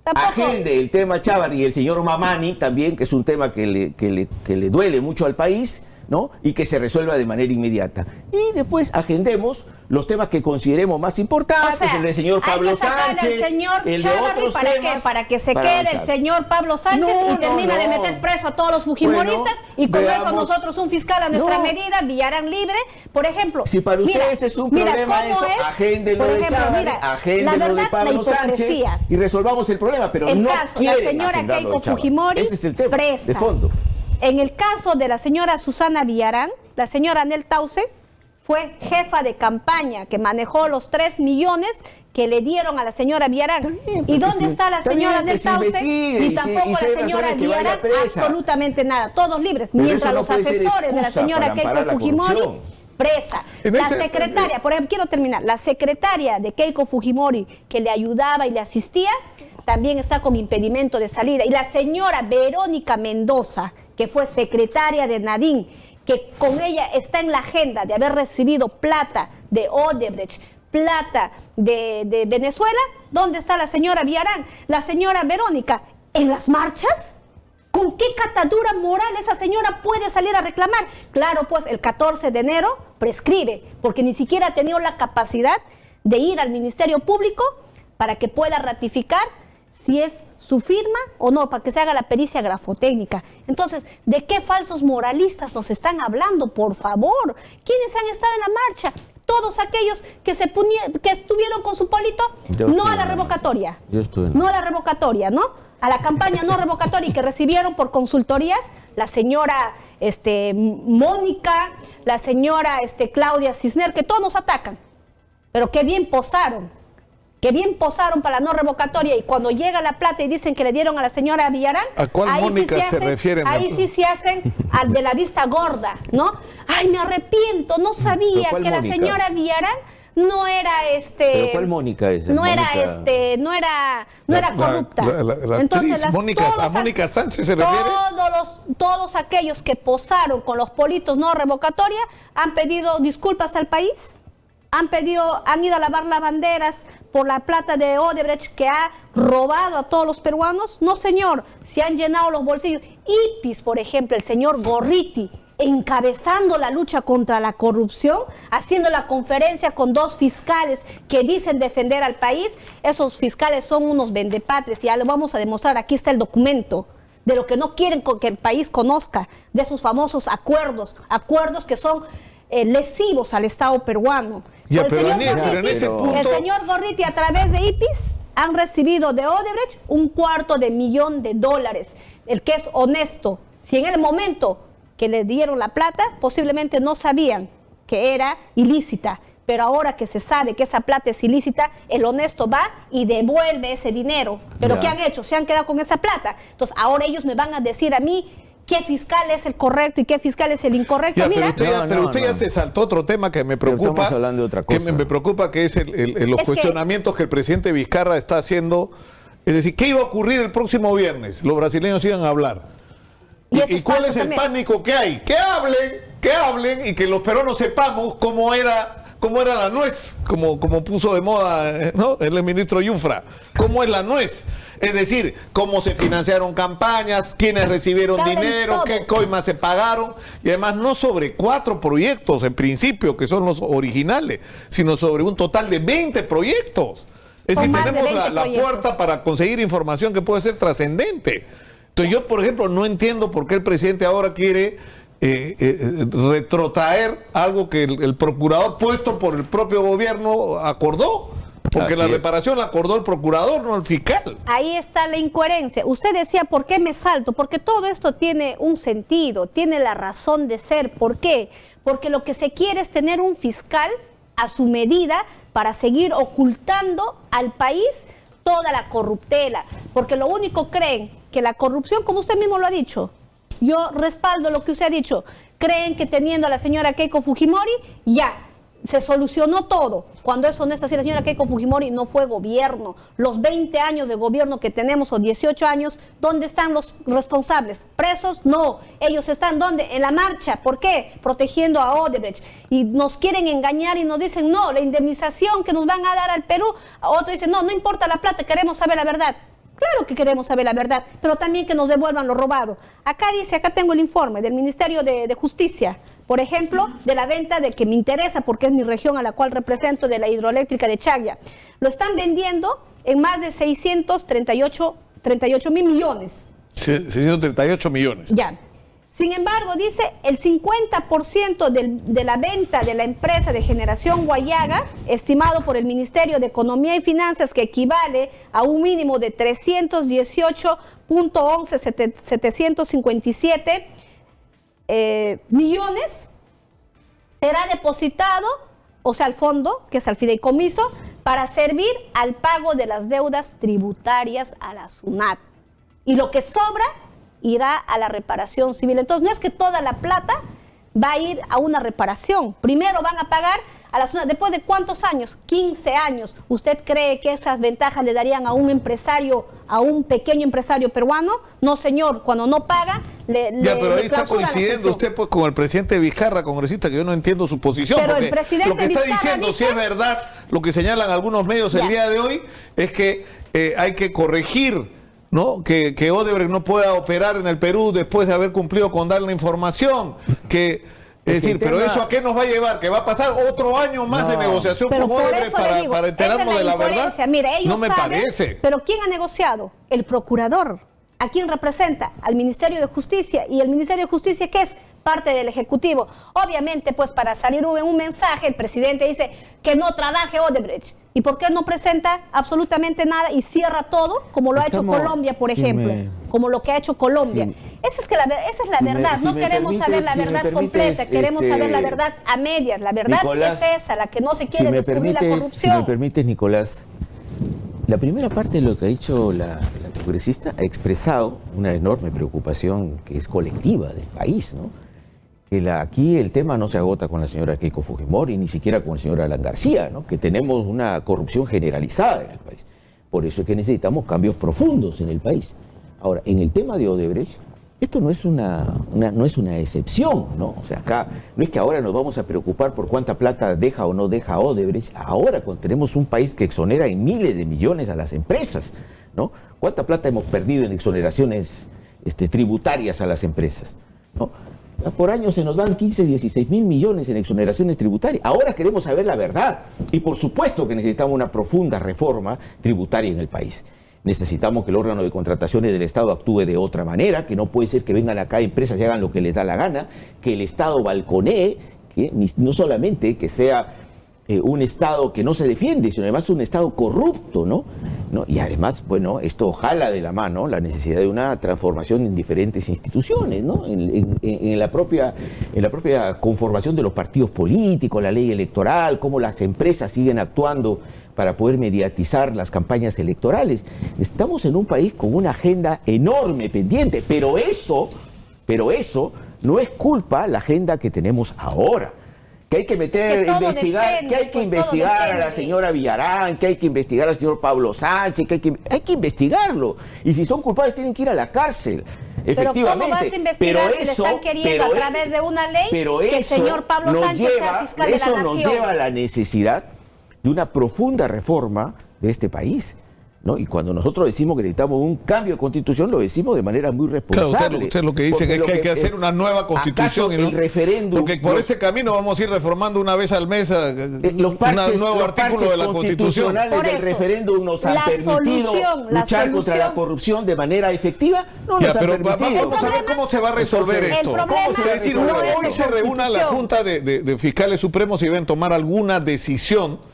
S2: Tampoco-
S3: agende el tema Chávarri y el señor Mamani también, que es un tema que le duele mucho al país, ¿no?, y que se resuelva de manera inmediata. Y después agendemos los temas que consideremos más importantes,
S2: O sea,
S3: el del señor Pablo
S2: hay que sacarle
S3: Sánchez,
S2: al señor
S3: el de
S2: Chávarri,
S3: otros
S2: ¿para
S3: temas.
S2: qué? Para que se
S3: para
S2: quede el
S3: avanzar.
S2: señor Pablo Sánchez
S3: No,
S2: y termina
S3: no,
S2: de
S3: no.
S2: meter preso a todos los fujimoristas
S3: Bueno,
S2: y con eso
S3: veamos.
S2: nosotros un fiscal a nuestra
S3: No.
S2: medida, Villarán libre, por ejemplo.
S3: Si para ustedes es un problema
S2: cómo
S3: eso,
S2: es,
S3: agéndenlo
S2: por
S3: de
S2: ejemplo,
S3: Chávarri,
S2: mira, la
S3: agéndenlo de
S2: verdad,
S3: Pablo
S2: la
S3: Sánchez
S2: hipocresía.
S3: y resolvamos el problema, pero
S2: El
S3: no
S2: caso, la
S3: quieren
S2: señora
S3: agendarlo
S2: Keiko
S3: de Chávarri.
S2: Fujimori,
S3: Ese es el tema,
S2: presa.
S3: de fondo.
S2: En el caso de la señora Susana Villarán, la señora Anel Tauce fue jefa de campaña que manejó los 3 millones que le dieron a la señora Villarán.
S3: bien,
S2: ¿Y
S3: pero
S2: dónde
S3: que
S2: está la
S3: está
S2: señora
S3: bien, que
S2: Anel
S3: se
S2: Tauce?
S3: investigue
S2: Ni
S3: y
S2: tampoco
S3: si hay
S2: la señora
S3: razones que vaya
S2: Villarán,
S3: presa.
S2: absolutamente nada. Todos libres.
S3: Pero
S2: Mientras
S3: eso no
S2: los
S3: puede ser
S2: asesores de la
S3: excusa
S2: señora
S3: para amparar
S2: Keiko
S3: la
S2: Fujimori,
S3: corrupción.
S2: presa.
S1: En
S2: La
S1: ese-
S2: secretaria, por ejemplo, quiero terminar, la secretaria de Keiko Fujimori que le ayudaba y le asistía, también está con impedimento de salida. Y la señora Verónica Mendoza, que fue secretaria de Nadine, que con ella está en la agenda de haber recibido plata de Odebrecht, plata de Venezuela, ¿dónde está la señora Villarán? La señora Verónica, ¿en las marchas? ¿Con qué catadura moral esa señora puede salir a reclamar? Claro, pues el 14 de enero prescribe, porque ni siquiera ha tenido la capacidad de ir al Ministerio Público para que pueda ratificar si es su firma o no, para que se haga la pericia grafotécnica. Entonces, ¿de qué falsos moralistas nos están hablando, por favor? ¿Quiénes han estado en la marcha? Todos aquellos que que estuvieron con su polito,
S3: Yo
S2: no
S3: estoy
S2: a la
S3: en la
S2: revocatoria.
S3: marcha. Yo estoy en la
S2: No a la revocatoria, ¿no? A la campaña no revocatoria y que recibieron por consultorías la señora Mónica, la señora Claudia Cisner, que todos nos atacan. Pero qué bien posaron para la no revocatoria, y cuando llega la plata y dicen que le dieron a la señora Villarán,
S1: ¿A cuál
S2: ahí
S1: Mónica se refieren?
S2: Ahí sí se hacen al de la vista gorda, ¿no? Ay, me arrepiento, no sabía
S3: ¿Cuál
S2: que la
S3: Mónica?
S2: señora Villarán no era
S3: ¿Pero cuál Mónica es?
S2: no era
S3: Mónica-
S2: no era corrupta.
S1: La
S2: Entonces
S1: actriz Mónica,
S2: todos
S1: ¿a Mónica Sánchez se refiere?
S2: todos aquellos que posaron con los politos no revocatoria han pedido disculpas al país, han ido a lavar las banderas por la plata de Odebrecht que ha robado a todos los peruanos. No, señor, se han llenado los bolsillos. IPIS, por ejemplo, el señor Gorriti, encabezando la lucha contra la corrupción, haciendo la conferencia con 2 fiscales que dicen defender al país. Esos fiscales son unos vendepatrias, y ya lo vamos a demostrar. Aquí está el documento de lo que no quieren que el país conozca, de esos famosos acuerdos que son lesivos al Estado peruano.
S1: Ya,
S2: El
S1: pero
S2: señor
S1: Aniel, pero en
S2: Gorriti-
S1: ese punto-
S2: el señor Gorriti, a través de IPIS, han recibido de Odebrecht $250,000, el que es honesto. Si en el momento que le dieron la plata, posiblemente no sabían que era ilícita, pero ahora que se sabe que esa plata es ilícita, el honesto va y devuelve ese dinero. ¿Pero qué han hecho? Se han quedado con esa plata. Entonces ahora ellos me van a decir a mí qué fiscal es el correcto y qué fiscal es el incorrecto.
S1: Ya,
S2: mira,
S1: pero usted ya se saltó otro tema que me preocupa.
S3: Estamos hablando de otra cosa.
S1: Que me preocupa, que es los cuestionamientos que el presidente Vizcarra está haciendo. Es decir, ¿qué iba a ocurrir el próximo viernes? Los brasileños iban a hablar. ¿Y cuál es el pánico que hay? Que hablen y que los peruanos sepamos cómo era la nuez, como puso de moda, ¿no?, el ministro Yufra. ¿Cómo es la nuez? Es decir, cómo se financiaron campañas, quiénes recibieron dinero, qué coimas se pagaron, y además no sobre 4 proyectos en principio, que son los originales, sino sobre un total de 20 proyectos. Es decir, tenemos la puerta para conseguir información que puede ser trascendente. Entonces yo, por ejemplo, no entiendo por qué el presidente ahora quiere retrotraer algo que el procurador puesto por el propio gobierno acordó. Porque la reparación la acordó el procurador, no el fiscal.
S2: Ahí está la incoherencia. Usted decía, ¿por qué me salto? Porque todo esto tiene un sentido, tiene la razón de ser. ¿Por qué? Porque lo que se quiere es tener un fiscal a su medida para seguir ocultando al país toda la corruptela. Porque lo único creen que la corrupción, como usted mismo lo ha dicho, yo respaldo lo que usted ha dicho, creen que teniendo a la señora Keiko Fujimori, ya se solucionó todo, cuando eso no es así. La señora Keiko Fujimori no fue gobierno. Los 20 años de gobierno que tenemos, o 18 años, ¿dónde están los responsables? ¿Presos? No. Ellos están, ¿dónde? En la marcha. ¿Por qué? Protegiendo a Odebrecht. Y nos quieren engañar y nos dicen, no, la indemnización que nos van a dar al Perú. Otro dice, no, no importa la plata, queremos saber la verdad. Claro que queremos saber la verdad, pero también que nos devuelvan lo robado. Acá dice, acá tengo el informe del Ministerio de Justicia, por ejemplo, de la venta de que me interesa, porque es mi región a la cual represento, de la hidroeléctrica de Chagua. Lo están vendiendo en más de 638 mil millones.
S1: 638 millones.
S2: Ya. Sin embargo, dice, el 50% de la venta de la empresa de Generación Guayaga, estimado por el Ministerio de Economía y Finanzas, que equivale a un mínimo de 318.11.757 millones, será depositado, o sea, al fondo, que es al fideicomiso, para servir al pago de las deudas tributarias a la SUNAT. Y lo que sobra irá a la reparación civil. Entonces, no es que toda la plata va a ir a una reparación. Primero van a pagar a la SUNAT. ¿Después de cuántos años? 15 años. ¿Usted cree que esas ventajas le darían a un empresario, a un pequeño empresario peruano? No, señor. Cuando no paga,
S1: pero ahí está coincidiendo usted pues con el presidente Vizcarra, congresista, que yo no entiendo su posición.
S2: Pero el presidente
S1: lo que está
S2: Vizcarra
S1: diciendo, si es verdad, lo que señalan algunos medios el día de hoy, es que hay que corregir, ¿no? Que Odebrecht no pueda operar en el Perú después de haber cumplido con dar la información. Es decir, pero ¿eso a qué nos va a llevar? ¿Que va a pasar otro año más de negociación con Odebrecht para enterarnos de la verdad?
S2: Mire, ellos
S1: no me
S2: saben,
S1: parece.
S2: Pero ¿quién ha negociado? El procurador. ¿A quién representa? Al Ministerio de Justicia. ¿Y el Ministerio de Justicia qué es? Parte del Ejecutivo. Obviamente, pues para salir un mensaje, el presidente dice que no trabaje Odebrecht. ¿Y por qué no presenta absolutamente nada y cierra todo, como lo ha hecho Colombia, por ejemplo? Como lo que ha hecho Colombia. Esa es la verdad. No queremos saber la verdad completa, queremos saber la verdad a medias. La verdad, Nicolás, es esa, la que no se quiere descubrir la corrupción.
S3: Si me permites, Nicolás, la primera parte de lo que ha dicho la congresista ha expresado una enorme preocupación que es colectiva del país, ¿no? Aquí el tema no se agota con la señora Keiko Fujimori, ni siquiera con el señor Alan García, ¿no? Que tenemos una corrupción generalizada en el país. Por eso es que necesitamos cambios profundos en el país. Ahora, en el tema de Odebrecht, esto no es una excepción, ¿no? O sea, acá no es que ahora nos vamos a preocupar por cuánta plata deja o no deja Odebrecht. Ahora, cuando tenemos un país que exonera en miles de millones a las empresas, ¿no? ¿Cuánta plata hemos perdido en exoneraciones tributarias a las empresas, ¿no? Por año se nos dan 15, 16 mil millones en exoneraciones tributarias. Ahora queremos saber la verdad. Y por supuesto que necesitamos una profunda reforma tributaria en el país. Necesitamos que el órgano de contrataciones del Estado actúe de otra manera, que no puede ser que vengan acá empresas y hagan lo que les da la gana, que el Estado balconee, que no solamente que sea un Estado que no se defiende, sino además un Estado corrupto, ¿no? ¿no? Y además, bueno, esto jala de la mano la necesidad de una transformación en diferentes instituciones, ¿no? En la propia conformación de los partidos políticos, la ley electoral, cómo las empresas siguen actuando para poder mediatizar las campañas electorales. Estamos en un país con una agenda enorme pendiente, pero eso no es culpa la agenda que tenemos ahora. Que hay que investigar a la señora Villarán, que hay que investigar al señor Pablo Sánchez, que hay que investigarlo. Y si son culpables tienen que ir a la cárcel. Efectivamente.
S2: ¿Cómo vas a investigar si le están queriendo a través de una ley que el señor Pablo Sánchez sea fiscal de la nación?
S3: Eso nos lleva a la necesidad de una profunda reforma de este país, ¿no? Y cuando nosotros decimos que necesitamos un cambio de constitución, lo decimos de manera muy responsable.
S1: Claro, usted lo que dice es que hay que hacer una nueva constitución.
S3: Y no, el referéndum,
S1: porque por este camino vamos a ir reformando una vez al mes un nuevo artículo de la constitución.
S3: Del referéndum nos han permitido luchar contra la corrupción de manera efectiva. No nos han permitido.
S1: Vamos a ver cómo se va a resolver esto. Es decir, hoy se reúna la Junta de Fiscales Supremos y deben tomar alguna decisión,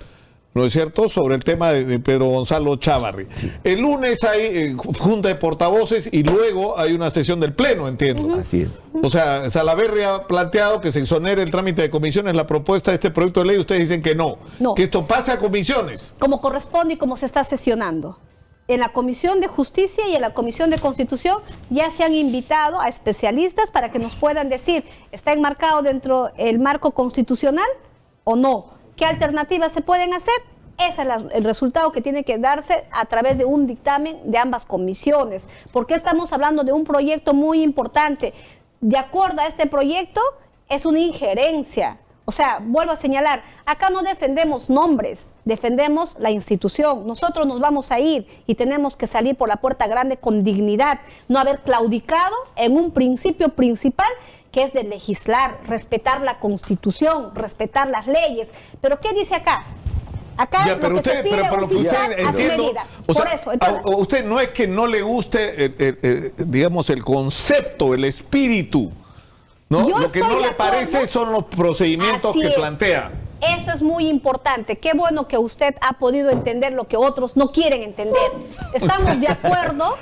S1: ¿no es cierto?, sobre el tema de Pedro Gonzalo Chávarri. Sí. El lunes hay junta de portavoces y luego hay una sesión del Pleno, entiendo.
S3: Así es.
S1: O sea, Salaverry ha planteado que se exonere el trámite de comisiones, la propuesta de este proyecto de ley. Ustedes dicen que no, que esto pase a comisiones.
S2: Como corresponde y como se está sesionando. En la Comisión de Justicia y en la Comisión de Constitución ya se han invitado a especialistas para que nos puedan decir, ¿está enmarcado dentro del marco constitucional o no? ¿Qué alternativas se pueden hacer? Ese es el resultado que tiene que darse a través de un dictamen de ambas comisiones. Porque estamos hablando de un proyecto muy importante. De acuerdo a este proyecto, es una injerencia. O sea, vuelvo a señalar, acá no defendemos nombres, defendemos la institución. Nosotros nos vamos a ir y tenemos que salir por la puerta grande con dignidad, no haber claudicado en un principio principal que es de legislar, respetar la Constitución, respetar las leyes. ¿Pero qué dice acá? Acá
S1: ya, pero
S2: lo que
S1: usted,
S2: se pide
S1: pero
S2: un fiscal
S1: usted,
S2: a su medida.
S1: O sea,
S2: por eso, entonces,
S1: usted no es que no le guste, digamos, el concepto, el espíritu, ¿no? Lo que no le parece son los procedimientos que plantea.
S2: Eso es muy importante. Qué bueno que usted ha podido entender lo que otros no quieren entender. Estamos de acuerdo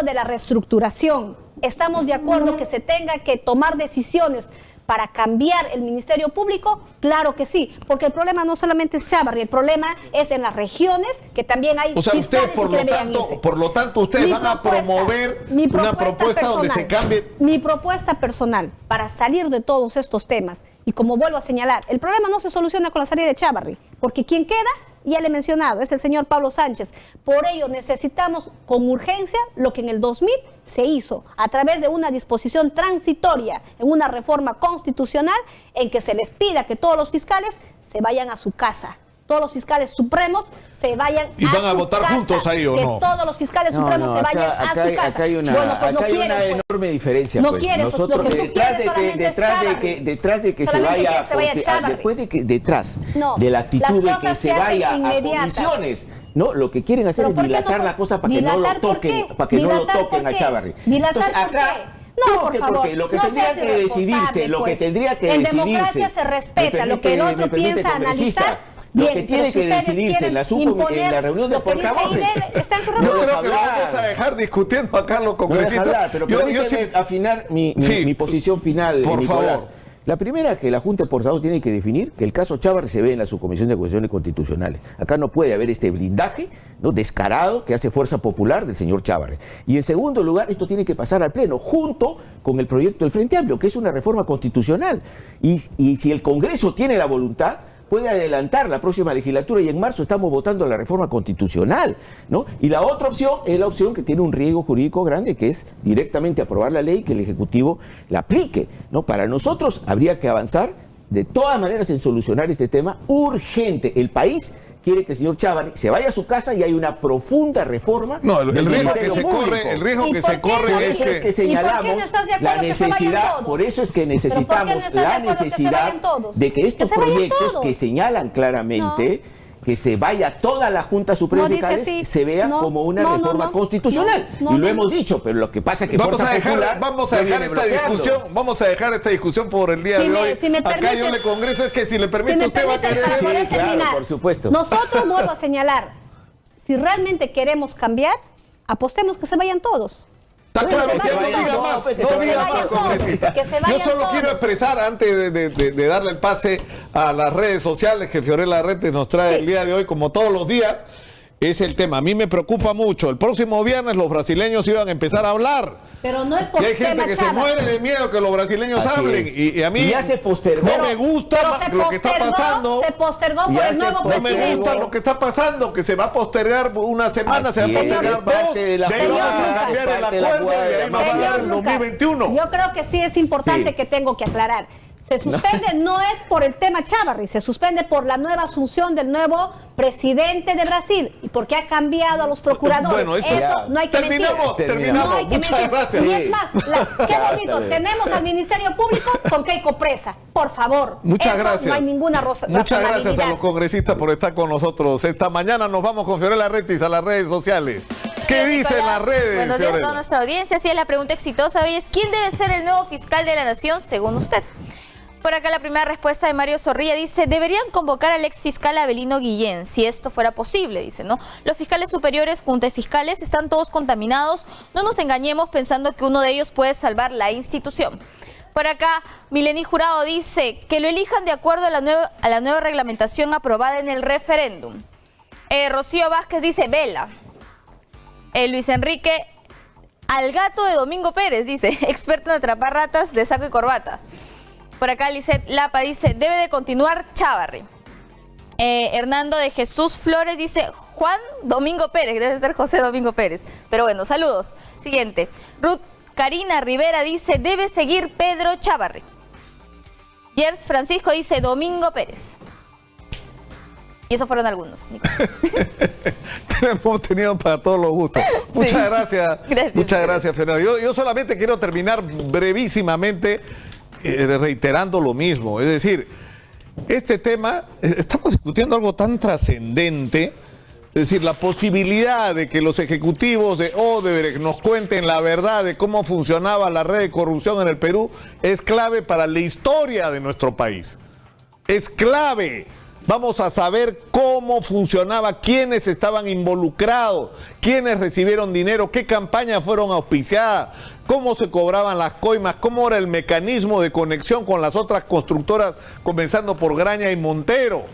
S2: de la reestructuración. Estamos de acuerdo que se tenga que tomar decisiones para cambiar el Ministerio Público, claro que sí, porque el problema no solamente es Chávarri, el problema es en las regiones, que también hay fiscales que deberían irse.
S1: Por lo tanto, ustedes van a promover una propuesta donde se cambie.
S2: Mi propuesta personal para salir de todos estos temas, y como vuelvo a señalar, el problema no se soluciona con la salida de Chávarri, porque quien queda, ya le he mencionado, es el señor Pablo Sánchez. Por ello necesitamos con urgencia lo que en el 2000 se hizo a través de una disposición transitoria en una reforma constitucional en que se les pida que todos los fiscales se vayan a su casa. Todos los fiscales supremos se vayan a su casa.
S1: ¿Y van a votar juntos ahí o no?
S2: Que todos los fiscales supremos se vayan a su casa.
S3: Acá hay una enorme diferencia.
S2: No quieren,
S3: nosotros detrás de que se vaya, después de que detrás de la actitud de que se vaya a comisiones, no, lo que quieren hacer es dilatar la cosa para que no lo toquen, a Chávarri.
S2: Entonces acá no, por favor,
S3: porque lo que tendría que decidirse,
S2: en democracia se respeta lo que el otro piensa analizar.
S3: Lo que tiene que decidirse en la reunión de portavoces.
S1: Yo creo que vamos a dejar discutiendo acá los congresistas.
S3: Pero permíteme afinar mi posición final,
S1: por
S3: Nicolás.
S1: favor.
S3: La primera es que la Junta de Portavoces tiene que definir que el caso Chávarri se ve en la Subcomisión de Acusaciones Constitucionales. Acá no puede haber este blindaje, ¿no?, descarado que hace Fuerza Popular del señor Chávarri. Y en segundo lugar, esto tiene que pasar al Pleno, junto con el proyecto del Frente Amplio, que es una reforma constitucional. Y si el Congreso tiene la voluntad, puede adelantar la próxima legislatura y en marzo estamos votando la reforma constitucional, ¿no? Y la otra opción es la opción que tiene un riesgo jurídico grande, que es directamente aprobar la ley, que el Ejecutivo la aplique, ¿no? Para nosotros habría que avanzar de todas maneras en solucionar este tema urgente. El país quiere que el señor Chávarri se vaya a su casa y hay una profunda reforma.
S1: No, el riesgo que se corre, es que
S3: señalamos la necesidad, por eso es que necesitamos la necesidad de que estos proyectos que señalan claramente que se vaya toda la Junta Suprema de Fiscales se vea como una reforma constitucional. Y lo hemos dicho, pero lo que pasa es que
S1: vamos a dejar esta discusión por el día de hoy. Acá yo le congreso, es que si le permite usted va a querer.
S3: Sí, claro, por supuesto.
S2: Nosotros, vuelvo a señalar, Si realmente queremos cambiar, apostemos que se vayan todos.
S1: Está claro,
S2: Que se vayan todos.
S1: no diga más, congresista.
S2: Que se vayan
S1: Yo solo
S2: todos.
S1: quiero expresar, antes de darle el pase a las redes sociales que Fiorella Arrete nos trae el día de hoy, como todos los días, es el tema. A mí me preocupa mucho. El próximo viernes los brasileños iban a empezar a hablar.
S2: Pero no es por
S1: Y hay gente
S2: tema
S1: que se
S2: Chávez.
S1: muere de miedo que los brasileños
S3: Así
S1: hablen.
S3: es.
S1: Y a mí
S3: Y ya se postergó.
S1: no me gusta lo que está pasando.
S2: Se postergó por
S3: Ya
S2: el
S3: se
S2: nuevo
S3: postergó.
S1: No me
S2: presidente.
S1: gusta lo que está pasando, que se va a postergar una semana,
S3: Así
S1: se va a
S3: es,
S1: postergar
S3: es parte de la
S1: de ahí
S3: jugada,
S1: vamos a
S2: es
S1: cambiar el
S3: parte de la
S1: acuerdo y
S3: jugada
S1: de
S3: de
S1: ahí
S3: la
S1: nos va a dar el
S2: Señor Lucas,
S1: 2021.
S2: yo creo que sí es importante
S3: Sí.
S2: que tengo que aclarar. Se suspende no es por el tema Chávarri, se suspende por la nueva asunción del nuevo presidente de Brasil y porque ha cambiado a los procuradores.
S1: Bueno, eso
S3: ya.
S2: no hay que
S1: Terminamos.
S2: mentir. No hay que
S1: Muchas
S2: mentir.
S1: gracias.
S2: Y
S3: Sí.
S2: es más, qué
S3: Ya,
S2: bonito,
S3: está bien.
S2: tenemos al Ministerio Público con Keiko Presa. Por favor.
S1: Muchas
S2: Eso
S1: gracias.
S2: No hay ninguna
S1: Muchas gracias a
S2: razonabilidad.
S1: los congresistas por estar con nosotros. Esta mañana nos vamos con Fiorella Arrete a las redes sociales. ¿Qué dicen las redes,
S6: Buenos días a
S1: Fiorella?
S6: toda nuestra audiencia. Así es, la pregunta exitosa hoy es: ¿quién debe ser el nuevo fiscal de la nación según usted? Por acá la primera respuesta de Mario Zorrilla dice: deberían convocar al ex fiscal Abelino Guillén, si esto fuera posible, dice, ¿no? Los fiscales superiores, junta de fiscales, están todos contaminados. No nos engañemos pensando que uno de ellos puede salvar la institución. Por acá, Milení Jurado dice que lo elijan de acuerdo a la nueva reglamentación aprobada en el referéndum. Rocío Vázquez dice: vela. Luis Enrique: al gato de Domingo Pérez, dice, experto en atrapar ratas de saco y corbata. Por acá Lisette Lapa dice: debe de continuar Chávarri. Hernando de Jesús Flores dice: Juan Domingo Pérez, debe ser José Domingo Pérez. Pero bueno, saludos. Siguiente. Ruth Karina Rivera dice: debe seguir Pedro Chávarri. Gers Francisco dice: Domingo Pérez. Y esos fueron algunos, Nico.
S1: Hemos tenido para todos los gustos.
S6: Sí.
S1: Muchas gracias.
S6: Gracias.
S1: Muchas gracias, Fiorella. Yo solamente quiero terminar brevísimamente reiterando lo mismo. Es decir, este tema, estamos discutiendo algo tan trascendente. Es decir, la posibilidad de que los ejecutivos de Odebrecht nos cuenten la verdad de cómo funcionaba la red de corrupción en el Perú es clave para la historia de nuestro país. Es clave. Vamos a saber cómo funcionaba, quiénes estaban involucrados, quiénes recibieron dinero, qué campañas fueron auspiciadas, cómo se cobraban las coimas, cómo era el mecanismo de conexión con las otras constructoras, comenzando por Graña y Montero,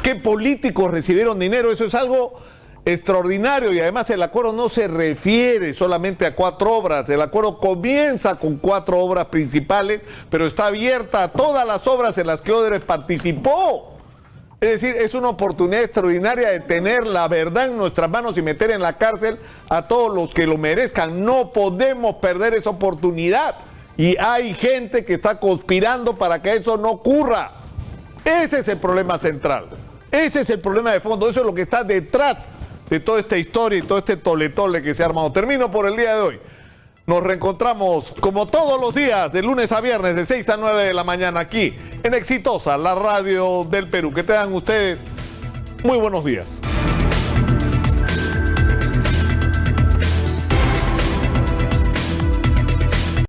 S1: qué políticos recibieron dinero. Eso es algo extraordinario y además el acuerdo no se refiere solamente a 4 obras. El acuerdo comienza con 4 obras principales, pero está abierta a todas las obras en las que Odebrecht participó. Es decir, es una oportunidad extraordinaria de tener la verdad en nuestras manos y meter en la cárcel a todos los que lo merezcan. No podemos perder esa oportunidad. Y hay gente que está conspirando para que eso no ocurra. Ese es el problema central. Ese es el problema de fondo. Eso es lo que está detrás de toda esta historia y todo este tole-tole que se ha armado. Termino por el día de hoy. Nos reencontramos como todos los días, de lunes a viernes, de 6 a 9 de la mañana, aquí en Exitosa, la radio del Perú. Que tengan ustedes muy buenos días.